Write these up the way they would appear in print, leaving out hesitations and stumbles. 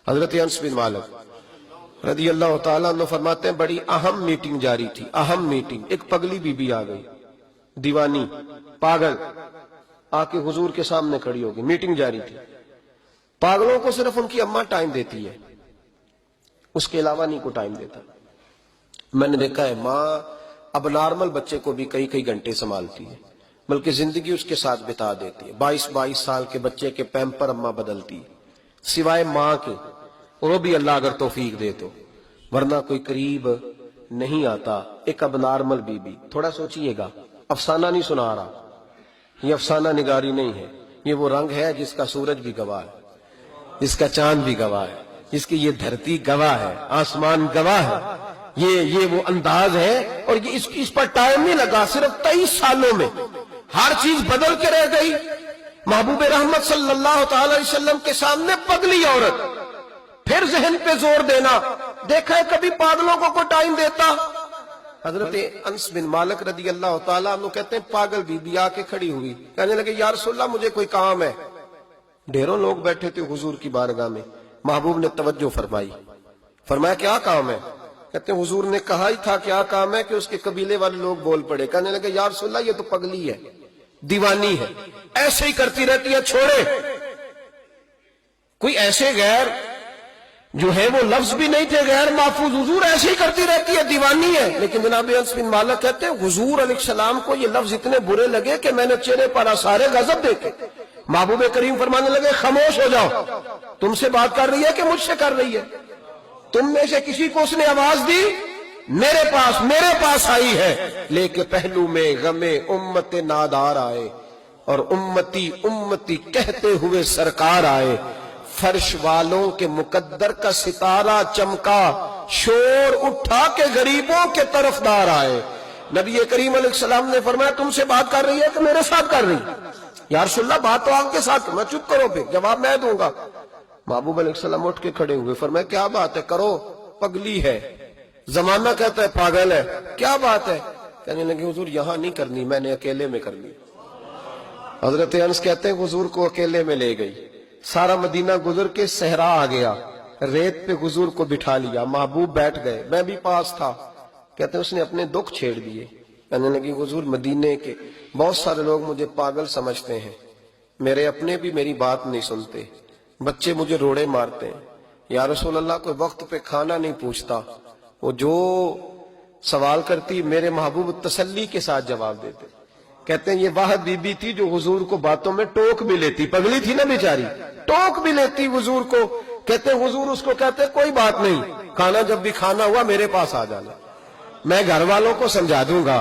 حضرت انس بن مالک رضی اللہ تعالیٰ عنہ فرماتے ہیں بڑی اہم میٹنگ جاری تھی، اہم میٹنگ. ایک پگلی بی بی آ گئی، دیوانی، پاگل، آ کے حضور کے سامنے کھڑی ہوگی. میٹنگ جاری تھی. پاگلوں کو صرف ان کی اماں ٹائم دیتی ہے، اس کے علاوہ نہیں کو ٹائم دیتا. میں نے دیکھا ہے ماں اب نارمل بچے کو بھی کئی کئی گھنٹے سنبھالتی ہے، بلکہ زندگی اس کے ساتھ بتا دیتی ہے. 22 سال کے بچے کے پیمپر اماں بدلتی ہے، سوائے ماں کے، وہ بھی اللہ اگر توفیق دے تو، ورنہ کوئی قریب نہیں آتا. ایک اب نارمل بی بی. تھوڑا سوچئے گا، افسانہ نہیں سنا رہا، یہ افسانہ نگاری نہیں ہے، یہ وہ رنگ ہے جس کا سورج بھی گواہ ہے، جس کا چاند بھی گواہ ہے، جس کی یہ دھرتی گواہ ہے، آسمان گواہ ہے. یہ وہ انداز ہے، اور یہ اس پر ٹائم نہیں لگا، صرف 23 سالوں میں ہر چیز بدل کے رہ گئی. محبوب رحمت صلی اللہ تعالی علیہ وسلم کے سامنے پگلی عورت، پھر ذہن پہ زور دینا. دیکھا ہے کبھی پاگلوں کو کوئی ٹائم دیتا؟ حضرت انس بن مالک رضی اللہ تعالیٰ عنہ کہتے ہیں پاگل بی بی آ کے کھڑی ہوئی، کہنے لگے یا رسول اللہ مجھے کوئی کام ہے. ڈھیروں لوگ بیٹھے تھے حضور کی بارگاہ میں. محبوب نے توجہ فرمائی، فرمایا کیا کام ہے؟ کہتے ہیں حضور نے کہا ہی تھا کیا کام ہے کہ اس کے قبیلے والے لوگ بول پڑے. کہنے لگے یا رسول اللہ یہ تو پگلی ہے، دیوانی ہے، ایسے ہی کرتی رہتی ہے، چھوڑے. کوئی ایسے غیر جو ہے وہ لفظ بھی نہیں تھے غیر محفوظ، حضور ایسے ہی کرتی رہتی ہے، دیوانی ہے. لیکن جناب انس بن مالک کہتے ہیں حضور علیہ السلام کو یہ لفظ اتنے برے لگے کہ میں نے چہرے پر آثار غضب دیکھے. محبوب کریم فرمانے لگے خاموش ہو جاؤ، تم سے بات کر رہی ہے کہ مجھ سے کر رہی ہے؟ تم میں سے کسی کو اس نے آواز دی؟ میرے پاس آئی ہے. لے کے پہلو میں غم امت نادار آئے، اور امتی امتی کہتے ہوئے سرکار آئے. فرش والوں کے مقدر کا ستارہ چمکا، شور اٹھا کے غریبوں کے طرفدار آئے. نبی کریم علیہ السلام نے فرمایا تم سے بات کر رہی ہے کہ میرے ساتھ کر رہی ہے؟ یا رسول اللہ بات تو آپ کے ساتھ، میں چپ کرو، پھر جواب میں دوں گا. محبوب علیہ السلام اٹھ کے کھڑے ہوئے، فرمایا کیا بات ہے؟ کرو، پگلی ہے، زمانہ کہتا ہے پاگل ہے، کیا بات ہے؟ کہنے لگے حضور یہاں نہیں کرنی، میں نے اکیلے میں کرنی. حضرت انس کہتے ہیں حضور کو اکیلے میں لے گئی. سارا مدینہ گزر کے صحرا آ گیا، ریت پہ حضور کو بٹھا لیا، محبوب بیٹھ گئے، میں بھی پاس تھا. کہتے ہیں اس نے اپنے دکھ چھیڑ دیے. کہنے لگی حضور مدینے کے بہت سارے لوگ مجھے پاگل سمجھتے ہیں، میرے اپنے بھی میری بات نہیں سنتے، بچے مجھے روڑے مارتے ہیں. یا رسول اللہ کوئی وقت پہ کھانا نہیں پوچھتا، وہ جو سوال کرتی میرے محبوب تسلی کے ساتھ جواب دیتے. کہتے ہیں یہ واحد بی بی تھی جو حضور کو باتوں میں ٹوک بھی لیتی، پگلی تھی نا بیچاری، ٹوک بھی لیتی حضور کو. کہتے ہیں حضور اس کو کہتے کوئی بات نہیں، کھانا جب بھی کھانا ہوا میرے پاس آ جانا، میں گھر والوں کو سمجھا دوں گا،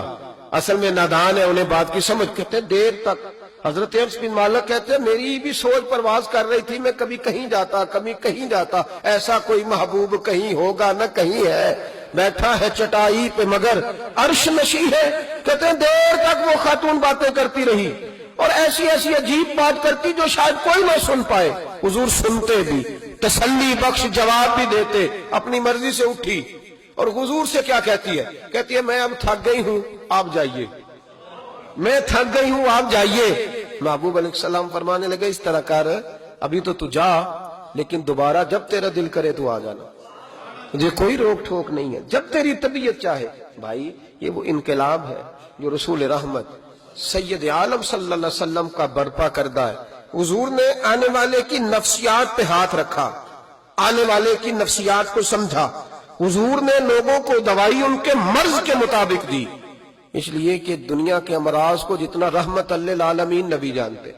اصل میں نادان ہے انہیں بات کی سمجھ. کہتے ہیں دیر تک. حضرت انس بن مالک کہتے ہیں میری بھی سوچ پرواز کر رہی تھی، میں کبھی کہیں جاتا کبھی کہیں جاتا، ایسا کوئی محبوب کہیں ہوگا نہ کہیں ہے، بیٹھا ہے چٹائی پہ مگر عرش نشی ہے. کہتے ہیں دیر تک وہ خاتون باتیں کرتی رہی، اور ایسی ایسی عجیب بات کرتی جو شاید کوئی نہ سن پائے. حضور سنتے بھی، تسلی بخش جواب بھی دیتے. اپنی مرضی سے اٹھی اور حضور سے کیا کہتی ہے؟ کہتی ہے میں اب تھک گئی ہوں، آپ جائیے، میں تھک گئی ہوں، آپ جائیے. محبوب علیہ السلام فرمانے لگے اس طرح کر، ابھی تو جا، لیکن دوبارہ جب تیرا دل کرے تو آ جانا، مجھے کوئی روک ٹھوک نہیں ہے، جب تیری طبیعت چاہے. بھائی یہ وہ انقلاب ہے جو رسول رحمت سید عالم صلی اللہ علیہ وسلم کا برپا کردہ ہے. حضور نے آنے والے کی نفسیات پہ ہاتھ رکھا، آنے والے کی نفسیات کو سمجھا. حضور نے لوگوں کو دوائی ان کے مرض کے مطابق دی، اس لیے کہ دنیا کے امراض کو جتنا رحمت للعالمین نبی جانتے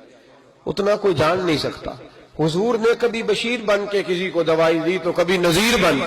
اتنا کوئی جان نہیں سکتا. حضور نے کبھی بشیر بن کے کسی کو دوائی دی تو کبھی نذیر بن